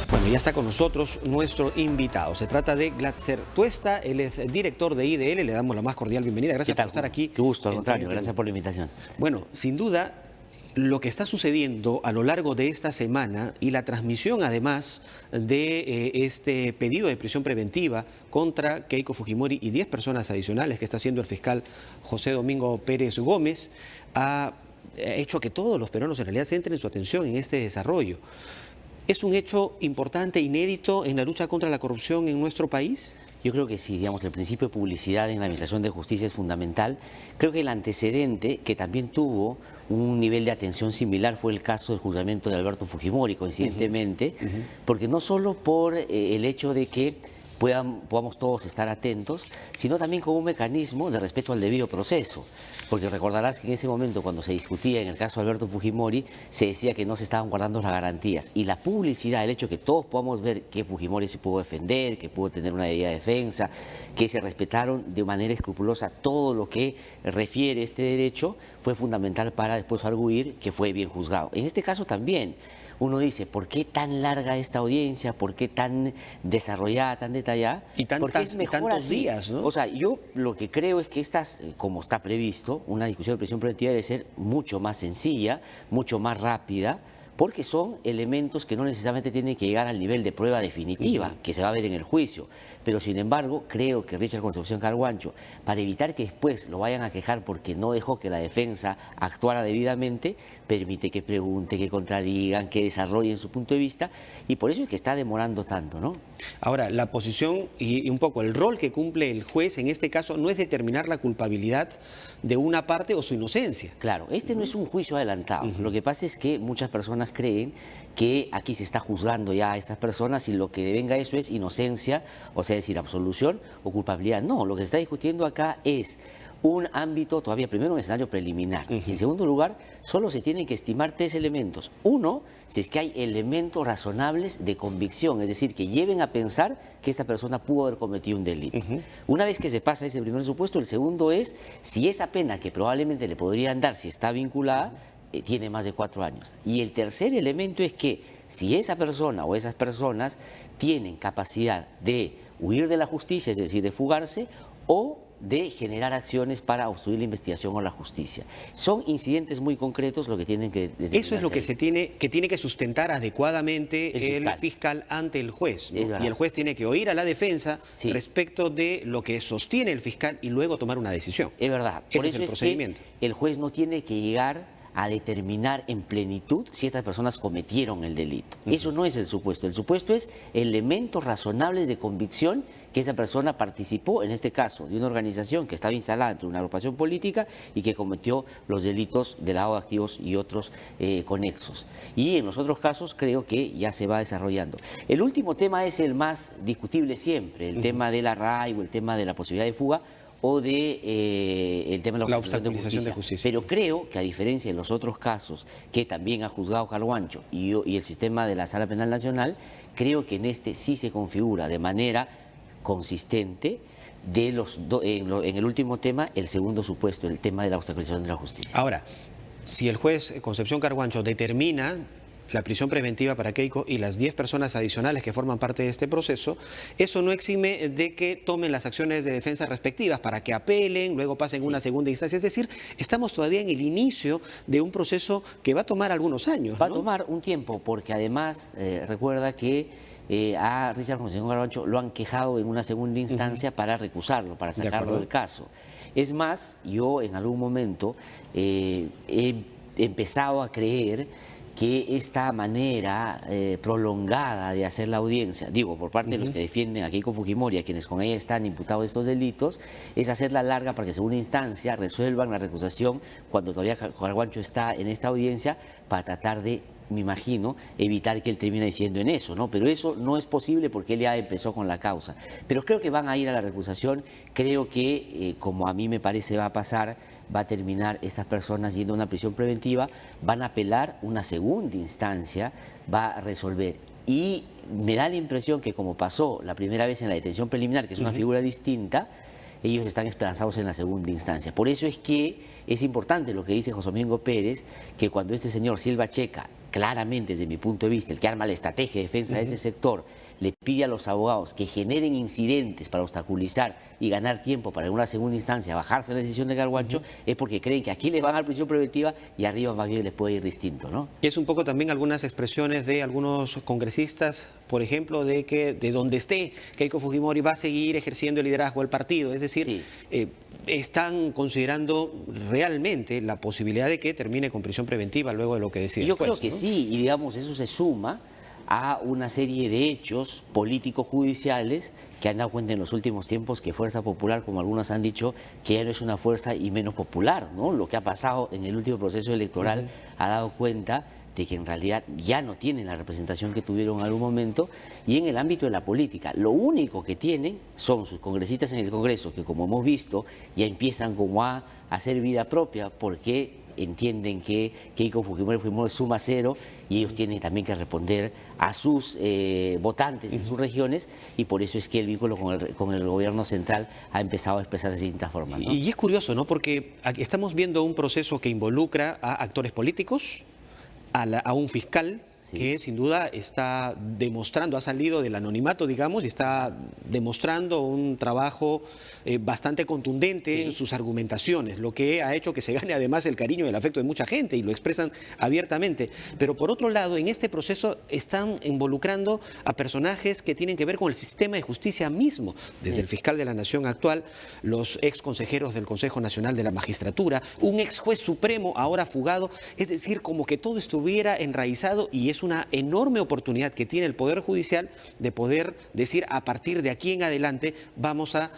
Bueno, ya está con nosotros nuestro invitado. Se trata de Glatzer Tuesta, él es director de IDL, le damos la más cordial bienvenida. Gracias por estar aquí. Qué gusto, al contrario, gracias por la invitación. Bueno, sin duda, lo que está sucediendo a lo largo de esta semana y la transmisión además de este pedido de prisión preventiva contra Keiko Fujimori y 10 personas adicionales que está haciendo el fiscal José Domingo Pérez Gómez ha hecho que todos los peruanos en realidad centren su atención en este desarrollo. ¿Es un hecho importante, inédito en la lucha contra la corrupción en nuestro país? Yo creo que sí, digamos, el principio de publicidad en la Administración de Justicia es fundamental. Creo que el antecedente, que también tuvo un nivel de atención similar, fue el caso del juzgamiento de Alberto Fujimori, coincidentemente, porque no solo por el hecho de que podamos todos estar atentos, sino también con un mecanismo de respeto al debido proceso. Porque recordarás que en ese momento, cuando se discutía en el caso de Alberto Fujimori, se decía que no se estaban guardando las garantías. Y la publicidad, el hecho de que todos podamos ver que Fujimori se pudo defender, que pudo tener una debida defensa, que se respetaron de manera escrupulosa todo lo que refiere este derecho, fue fundamental para después arguir que fue bien juzgado. En este caso también, uno dice, ¿por qué tan larga esta audiencia? ¿Por qué tan desarrollada, tan detallada? Porque es mejor tantos así. días, ¿no? O sea, yo lo que creo es que estas, como está previsto, una discusión de prisión preventiva debe ser mucho más sencilla, mucho más rápida, porque son elementos que no necesariamente tienen que llegar al nivel de prueba definitiva, que se va a ver en el juicio. Pero sin embargo, creo que Richard Concepción Carhuancho, para evitar que después lo vayan a quejar porque no dejó que la defensa actuara debidamente, permite que pregunte, que contradigan, que desarrollen su punto de vista, y por eso es que está demorando tanto, ¿no? Ahora, la posición y un poco el rol que cumple el juez en este caso no es determinar la culpabilidad de una parte o su inocencia. Claro, este no es un juicio adelantado. Lo que pasa es que muchas personas creen que aquí se está juzgando ya a estas personas y lo que devenga eso es inocencia, o sea, es decir, absolución o culpabilidad. No, lo que se está discutiendo acá es un ámbito, todavía primero un escenario preliminar. En segundo lugar, solo se tienen que estimar 3 elementos. Uno, si es que hay elementos razonables de convicción, es decir, que lleven a pensar que esta persona pudo haber cometido un delito. Una vez que se pasa ese primer supuesto, el segundo es si esa pena que probablemente le podrían dar si está vinculada, tiene más de 4 años. Y el tercer elemento es que si esa persona o esas personas tienen capacidad de huir de la justicia, es decir, de fugarse, o de generar acciones para obstruir la investigación o la justicia. Son incidentes muy concretos lo que tienen que determinarse. Eso es lo que tiene que sustentar adecuadamente el fiscal ante el juez, ¿no? Y el juez tiene que oír a la defensa respecto de lo que sostiene el fiscal y luego tomar una decisión. Es verdad. Por Ese eso es el procedimiento. Que el juez no tiene que llegar a determinar en plenitud si estas personas cometieron el delito. Eso no es el supuesto. El supuesto es elementos razonables de convicción que esa persona participó, en este caso, de una organización que estaba instalada entre una agrupación política y que cometió los delitos de lavado de activos y otros conexos. Y en los otros casos creo que ya se va desarrollando. El último tema es el más discutible siempre, el tema del arraigo, el tema de la posibilidad de fuga, o de el tema de la obstaculización de justicia. Pero creo que a diferencia de los otros casos que también ha juzgado Carhuancho y el sistema de la Sala Penal Nacional, creo que en este sí se configura de manera consistente en el último tema, el segundo supuesto, el tema de la obstaculización de la justicia. Ahora, si el juez Concepción Carhuancho determina la prisión preventiva para Keiko y las 10 personas adicionales que forman parte de este proceso, eso no exime de que tomen las acciones de defensa respectivas para que apelen, luego pasen una segunda instancia. Es decir, estamos todavía en el inicio de un proceso que va a tomar algunos años, ¿no? Va a tomar un tiempo, porque además recuerda que a Richard Concepción Carhuancho lo han quejado en una segunda instancia para recusarlo, para sacarlo del caso. Es más, yo en algún momento he empezado a creer que esta manera prolongada de hacer la audiencia, digo, por parte de los que defienden a Keiko Fujimori, a quienes con ella están imputados estos delitos, es hacerla larga para que segunda instancia resuelvan la recusación cuando todavía Carhuancho está en esta audiencia, para tratar de, me imagino, evitar que él termine diciendo en eso, ¿no? Pero eso no es posible porque él ya empezó con la causa. Pero creo que van a ir a la recusación, creo que, como a mí me parece va a pasar, va a terminar estas personas yendo a una prisión preventiva, van a apelar, una segunda instancia va a resolver. Y me da la impresión que, como pasó la primera vez en la detención preliminar, que es una figura distinta, ellos están esperanzados en la segunda instancia. Por eso es que es importante lo que dice José Domingo Pérez, que cuando este señor Silva Checa claramente desde mi punto de vista, el que arma la estrategia de defensa de ese sector, le pide a los abogados que generen incidentes para obstaculizar y ganar tiempo para en una segunda instancia bajarse la decisión de Carguancho, es porque creen que aquí les van a dar prisión preventiva y arriba más bien les puede ir distinto, ¿no? Y es un poco también algunas expresiones de algunos congresistas, por ejemplo, de que de donde esté Keiko Fujimori va a seguir ejerciendo el liderazgo del partido, es decir, Sí. Están considerando realmente la posibilidad de que termine con prisión preventiva luego de lo que decide el Yo juez, creo que ¿no? sí, y digamos, eso se suma a una serie de hechos políticos judiciales que han dado cuenta en los últimos tiempos que Fuerza Popular, como algunos han dicho, que ya no es una fuerza y menos popular, ¿no? Lo que ha pasado en el último proceso electoral ha dado cuenta de que en realidad ya no tienen la representación que tuvieron en algún momento, y en el ámbito de la política lo único que tienen son sus congresistas en el Congreso, que como hemos visto ya empiezan como a hacer vida propia porque entienden que Keiko Fujimori suma cero y ellos tienen también que responder a sus votantes en sus regiones, y por eso es que el vínculo con el gobierno central ha empezado a expresarse de distintas formas, ¿no? Y es curioso, ¿no? Porque aquí estamos viendo un proceso que involucra a actores políticos, a un fiscal Sí. que sin duda está demostrando, ha salido del anonimato, digamos, y está demostrando un trabajo bastante contundente en sus argumentaciones, lo que ha hecho que se gane además el cariño y el afecto de mucha gente y lo expresan abiertamente. Pero por otro lado, en este proceso están involucrando a personajes que tienen que ver con el sistema de justicia mismo, desde el fiscal de la Nación actual, los ex consejeros del Consejo Nacional de la Magistratura, un ex juez supremo ahora fugado, es decir, como que todo estuviera enraizado, y es una enorme oportunidad que tiene el Poder Judicial de poder decir a partir de aquí en adelante vamos a,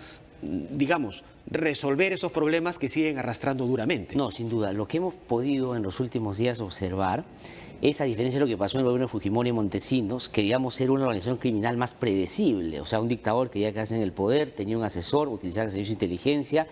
digamos, resolver esos problemas que siguen arrastrando duramente. No, sin duda. Lo que hemos podido en los últimos días observar es, a diferencia de lo que pasó en el gobierno de Fujimori y Montesinos, que digamos ser una organización criminal más predecible, o sea, un dictador que ya quedase en el poder, tenía un asesor, utilizaba servicios de inteligencia,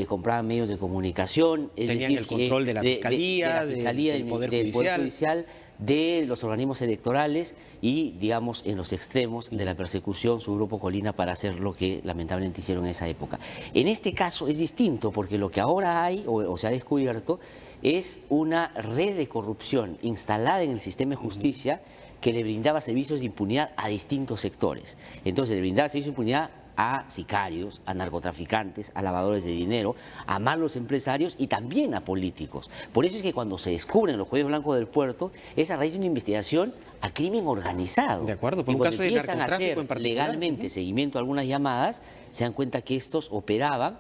compraban medios de comunicación, es Tenían decir, el control de la Fiscalía, del Poder Judicial, de los organismos electorales y, digamos, en los extremos de la persecución, su grupo Colina, para hacer lo que lamentablemente hicieron en esa época. En este caso es distinto, porque lo que ahora hay, o se ha descubierto, es una red de corrupción instalada en el sistema de justicia que le brindaba servicios de impunidad a distintos sectores. Entonces, le brindaba servicios de impunidad a sicarios, a narcotraficantes, a lavadores de dinero, a malos empresarios y también a políticos. Por eso es que cuando se descubren los cuellos blancos del puerto, es a raíz de una investigación a crimen organizado. De acuerdo, por y un cuando caso de empiezan a narcotráfico hacer en particular. legalmente seguimiento a algunas llamadas, se dan cuenta que estos operaban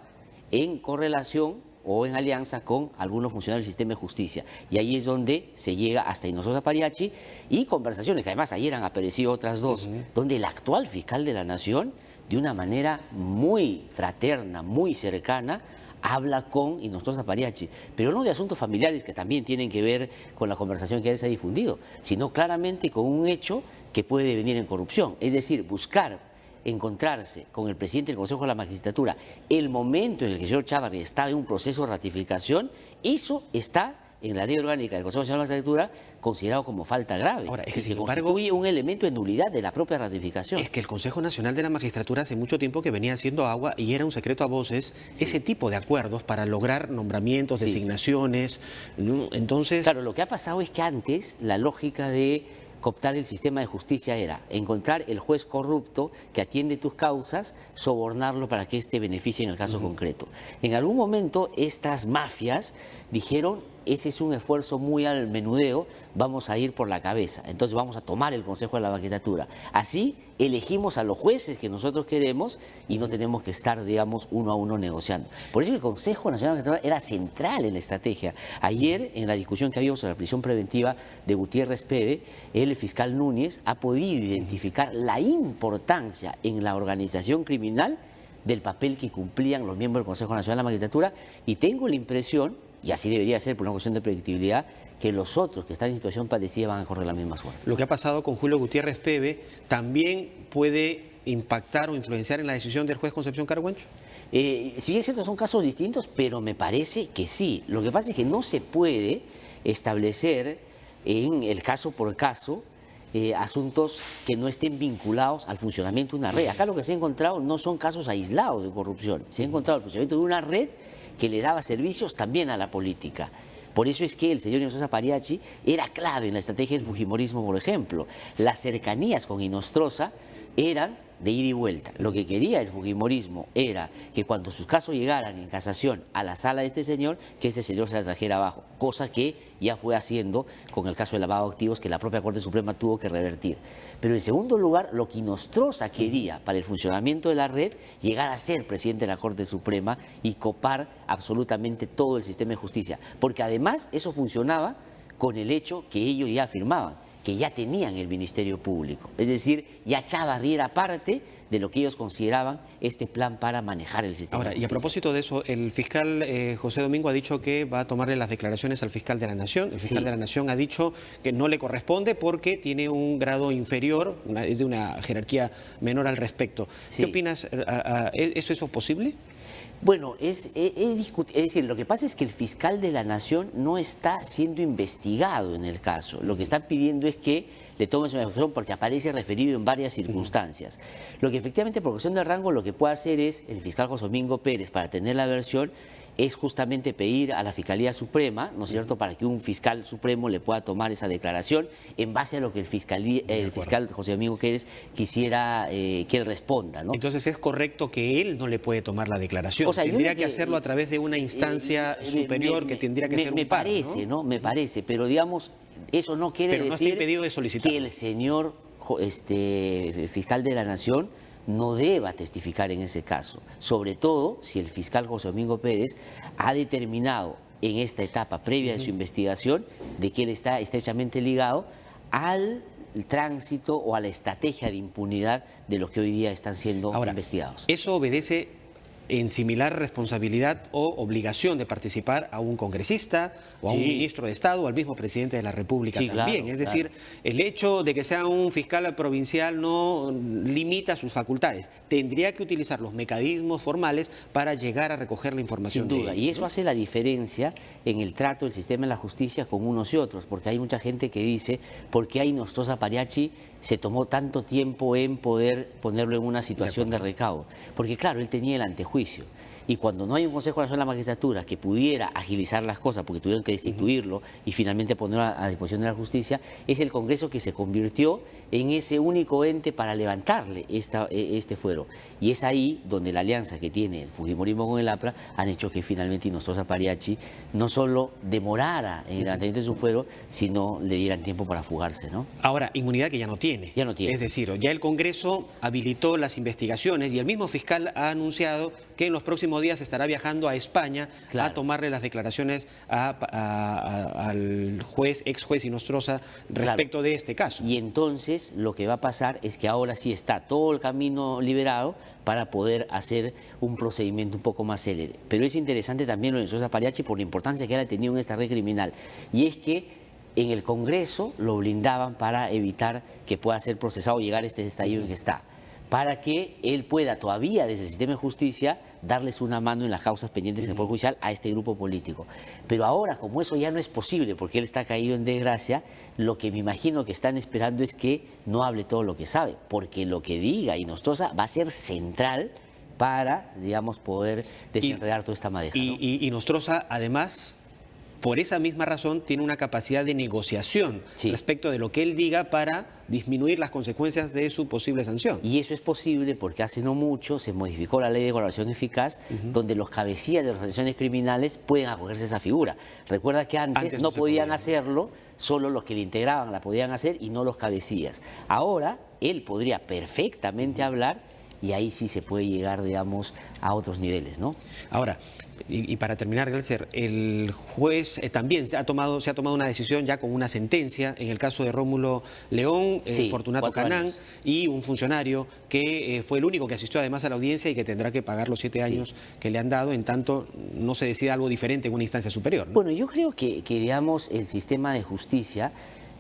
en correlación o en alianza con algunos funcionarios del sistema de justicia. Y ahí es donde se llega hasta Hinojosa Pariachi, y conversaciones que además ayer han aparecido otras dos, donde el actual fiscal de la Nación, de una manera muy fraterna, muy cercana, habla con Hinojosa Pariachi, pero no de asuntos familiares que también tienen que ver con la conversación que ayer se ha difundido, sino claramente con un hecho que puede devenir en corrupción, es decir, buscar encontrarse con el presidente del Consejo de la Magistratura el momento en el que el señor Chávarri estaba en un proceso de ratificación. Eso está en la ley orgánica del Consejo Nacional de la Magistratura considerado como falta grave. Ahora, es que y sin se embargo, constituye un elemento de nulidad de la propia ratificación. es que el Consejo Nacional de la Magistratura hace mucho tiempo que venía haciendo agua, y era un secreto a voces, ese tipo de acuerdos para lograr nombramientos, designaciones, ¿no? Entonces... Claro, lo que ha pasado es que antes la lógica de cooptar el sistema de justicia era encontrar el juez corrupto que atiende tus causas, sobornarlo para que éste beneficie en el caso concreto. En algún momento estas mafias dijeron: ese es un esfuerzo muy al menudeo, vamos a ir por la cabeza, entonces vamos a tomar el Consejo de la Magistratura. Así elegimos a los jueces que nosotros queremos y no tenemos que estar, digamos, uno a uno negociando. Por eso el Consejo Nacional de la Magistratura era central en la estrategia. Ayer, en la discusión que había sobre la prisión preventiva de Gutiérrez Peve, el fiscal Núñez ha podido identificar la importancia en la organización criminal del papel que cumplían los miembros del Consejo Nacional de la Magistratura, y tengo la impresión, y así debería ser por una cuestión de predictibilidad, que los otros que están en situación parecida van a correr la misma suerte. Lo que ha pasado con Julio Gutiérrez Peve también puede impactar o influenciar en la decisión del juez Concepción Carguancho. Si bien es cierto, son casos distintos, pero me parece que sí. Lo que pasa es que no se puede establecer en el caso por caso asuntos que no estén vinculados al funcionamiento de una red. Acá lo que se ha encontrado no son casos aislados de corrupción, se ha encontrado el funcionamiento de una red que le daba servicios también a la política. Por eso es que el señor Inostroza Pariachi era clave en la estrategia del fujimorismo, por ejemplo. Las cercanías con Inostroza eran de ida y vuelta. Lo que quería el fujimorismo era que cuando sus casos llegaran en casación a la sala de este señor, que este señor se la trajera abajo, cosa que ya fue haciendo con el caso de lavado de activos que la propia Corte Suprema tuvo que revertir. Pero en segundo lugar, lo que Inostroza quería para el funcionamiento de la red, llegar a ser presidente de la Corte Suprema y copar absolutamente todo el sistema de justicia. Porque además eso funcionaba con el hecho que ellos ya afirmaban, que ya tenían el Ministerio Público. Es decir, ya Chávarri era parte de lo que ellos consideraban este plan para manejar el sistema. Ahora, y a propósito de eso, el fiscal José Domingo ha dicho que va a tomarle las declaraciones al fiscal de la Nación. El fiscal de la Nación ha dicho que no le corresponde porque tiene un grado inferior, es de una jerarquía menor al respecto. ¿Qué opinas? ¿Eso es posible? Bueno, es decir, lo que pasa es que el fiscal de la Nación no está siendo investigado en el caso. Lo que están pidiendo es que le tomen su declaración porque aparece referido en varias circunstancias. Lo que efectivamente, por cuestión de rango, lo que puede hacer es el fiscal José Domingo Pérez, para tener la versión, es justamente pedir a la Fiscalía Suprema, ¿no es cierto?, para que un fiscal supremo le pueda tomar esa declaración en base a lo que el fiscal José Domingo Pérez quisiera que él responda, ¿no? Entonces, ¿es correcto que él no le puede tomar la declaración? O sea, tendría que hacerlo a través de una instancia superior que tendría que ser un par, ¿no? Me parece, pero digamos, eso no quiere decir está impedido de solicitar que el señor fiscal de la Nación no deba testificar en ese caso, sobre todo si el fiscal José Domingo Pérez ha determinado en esta etapa previa de su investigación de que él está estrechamente ligado al tránsito o a la estrategia de impunidad de los que hoy día están siendo investigados. Eso obedece en similar responsabilidad o obligación de participar a un congresista o a un ministro de Estado o al mismo presidente de la República también. Es decir, el hecho de que sea un fiscal provincial no limita sus facultades. Tendría que utilizar los mecanismos formales para llegar a recoger la información. Sin duda, y eso hace la diferencia en el trato del sistema de la justicia con unos y otros, porque hay mucha gente que dice, ¿por qué a Inostroza Pariachi se tomó tanto tiempo en poder ponerlo en una situación de recaudo? Porque claro, él tenía el antejuicio. Y cuando no hay un Consejo Nacional de la Magistratura que pudiera agilizar las cosas, porque tuvieron que destituirlo y finalmente ponerlo a disposición de la justicia, es el Congreso que se convirtió en ese único ente para levantarle este fuero. Y es ahí donde la alianza que tiene el fujimorismo con el APRA han hecho que finalmente Inostroza Pariachi no solo demorara en el levantamiento de su fuero, sino le dieran tiempo para fugarse, ¿no? Ahora, inmunidad que ya no tiene. Ya no tiene. Es decir, ya el Congreso habilitó las investigaciones y el mismo fiscal ha anunciado que en los próximos días estará viajando a España a tomarle las declaraciones al ex juez Inostroza respecto de este caso. Y entonces lo que va a pasar es que ahora sí está todo el camino liberado para poder hacer un procedimiento un poco más célere. Pero es interesante también lo de Inostroza Pariachi por la importancia que él ha tenido en esta red criminal. Y es que en el Congreso lo blindaban para evitar que pueda ser procesado o llegar a este estallido en que está, para que él pueda todavía desde el sistema de justicia darles una mano en las causas pendientes en el Poder Judicial a este grupo político. Pero ahora, como eso ya no es posible porque él está caído en desgracia, lo que me imagino que están esperando es que no hable todo lo que sabe, porque lo que diga Inostroza va a ser central para, digamos, poder desenredar toda esta madeja, ¿no? Y Inostroza, además, por esa misma razón, tiene una capacidad de negociación respecto de lo que él diga para disminuir las consecuencias de su posible sanción. Y eso es posible porque hace no mucho se modificó la ley de colaboración eficaz, donde los cabecillas de las organizaciones criminales pueden acogerse a esa figura. Recuerda que antes no podían hacerlo, solo los que le integraban la podían hacer y no los cabecillas. Ahora él podría perfectamente hablar y ahí sí se puede llegar, digamos, a otros niveles, ¿no? Ahora, y para terminar, Gelser, el juez también se ha tomado una decisión ya con una sentencia en el caso de Rómulo León, Fortunato Canán y un funcionario que fue el único que asistió además a la audiencia y que tendrá que pagar los 7 años que le han dado, en tanto no se decida algo diferente en una instancia superior, ¿no? Bueno, yo creo que digamos, el sistema de justicia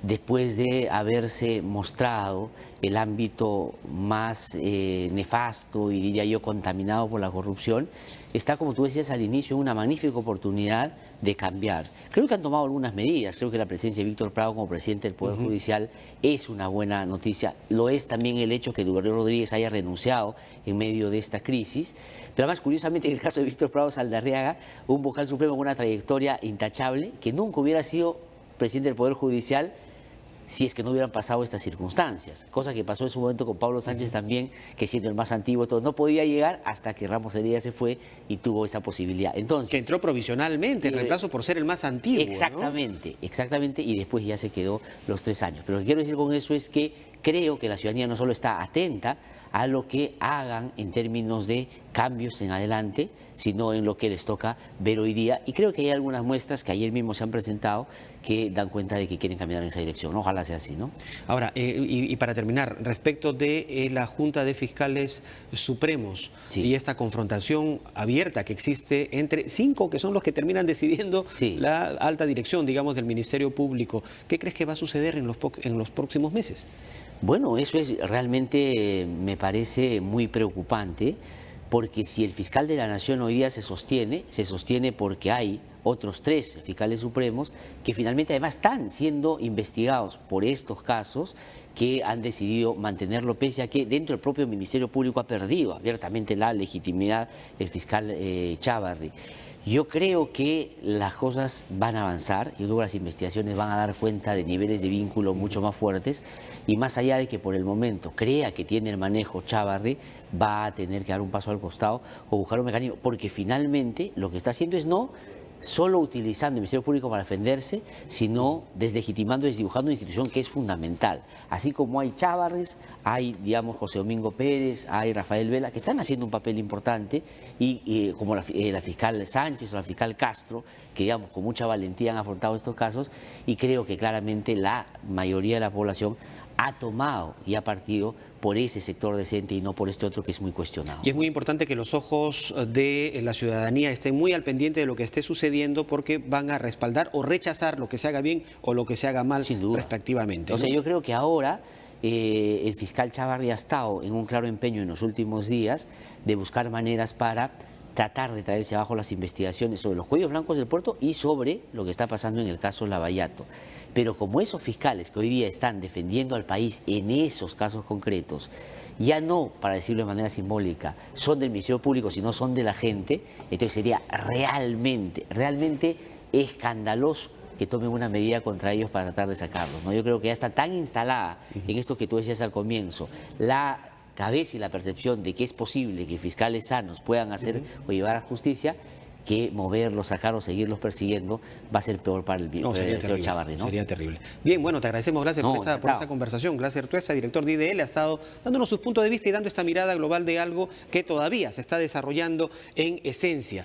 después de haberse mostrado el ámbito más nefasto y diría yo contaminado por la corrupción, está, como tú decías al inicio, una magnífica oportunidad de cambiar. Creo que han tomado algunas medidas, creo que la presencia de Víctor Prado como presidente del Poder Judicial es una buena noticia, lo es también el hecho que Eduardo Rodríguez haya renunciado en medio de esta crisis, pero además curiosamente en el caso de Víctor Prado Saldarriaga, un vocal supremo con una trayectoria intachable, que nunca hubiera sido presidente del Poder Judicial si es que no hubieran pasado estas circunstancias, cosa que pasó en su momento con Pablo Sánchez también, que siendo el más antiguo, todo, no podía llegar hasta que Ramos Heredia se fue y tuvo esa posibilidad. Entonces, que entró provisionalmente en reemplazo por ser el más antiguo. Exactamente, ¿no? Exactamente, y después ya se quedó los 3 años. Pero lo que quiero decir con eso es que creo que la ciudadanía no solo está atenta a lo que hagan en términos de cambios en adelante, sino en lo que les toca ver hoy día. Y creo que hay algunas muestras que ayer mismo se han presentado que dan cuenta de que quieren caminar en esa dirección. Ojalá sea así, ¿no? Ahora, y para terminar, respecto de la Junta de Fiscales Supremos y esta confrontación abierta que existe entre 5 que son los que terminan decidiendo la alta dirección, digamos, del Ministerio Público, ¿qué crees que va a suceder en los próximos meses? Bueno, eso es realmente, me parece muy preocupante, porque si el fiscal de la Nación hoy día se sostiene porque hay otros 3 fiscales supremos que finalmente además están siendo investigados por estos casos que han decidido mantenerlo, pese a que dentro del propio Ministerio Público ha perdido abiertamente la legitimidad el fiscal Chávarri. Yo creo que las cosas van a avanzar, yo creo que las investigaciones van a dar cuenta de niveles de vínculo mucho más fuertes y más allá de que por el momento crea que tiene el manejo Chávarri, va a tener que dar un paso al costado o buscar un mecanismo, porque finalmente lo que está haciendo es no solo utilizando el Ministerio Público para defenderse, sino deslegitimando y desdibujando una institución que es fundamental. Así como hay Chávarris, hay, digamos, José Domingo Pérez, hay Rafael Vela, que están haciendo un papel importante, y como la fiscal Sánchez o la fiscal Castro, que, digamos, con mucha valentía han afrontado estos casos, y creo que claramente la mayoría de la población ha tomado y ha partido por ese sector decente y no por este otro que es muy cuestionado. Y es muy importante que los ojos de la ciudadanía estén muy al pendiente de lo que esté sucediendo, porque van a respaldar o rechazar lo que se haga bien o lo que se haga mal, respectivamente, ¿no? O sea, yo creo que ahora el fiscal Chávarri ha estado en un claro empeño en los últimos días de buscar maneras para tratar de traerse abajo las investigaciones sobre los cuellos blancos del puerto y sobre lo que está pasando en el caso Lavallato. Pero como esos fiscales que hoy día están defendiendo al país en esos casos concretos, ya no, para decirlo de manera simbólica, son del Ministerio Público, sino son de la gente, entonces sería realmente escandaloso que tomen una medida contra ellos para tratar de sacarlos, ¿no? Yo creo que ya está tan instalada en esto que tú decías al comienzo, la cabeza y la percepción de que es posible que fiscales sanos puedan hacer o llevar a justicia, que moverlos, sacarlos, seguirlos persiguiendo va a ser peor para el señor Chávarri, ¿no? Sería terrible. Bien, bueno, te agradecemos, gracias por esta conversación. Gracias, Artuesta, director de IDL, ha estado dándonos sus puntos de vista y dando esta mirada global de algo que todavía se está desarrollando en esencia.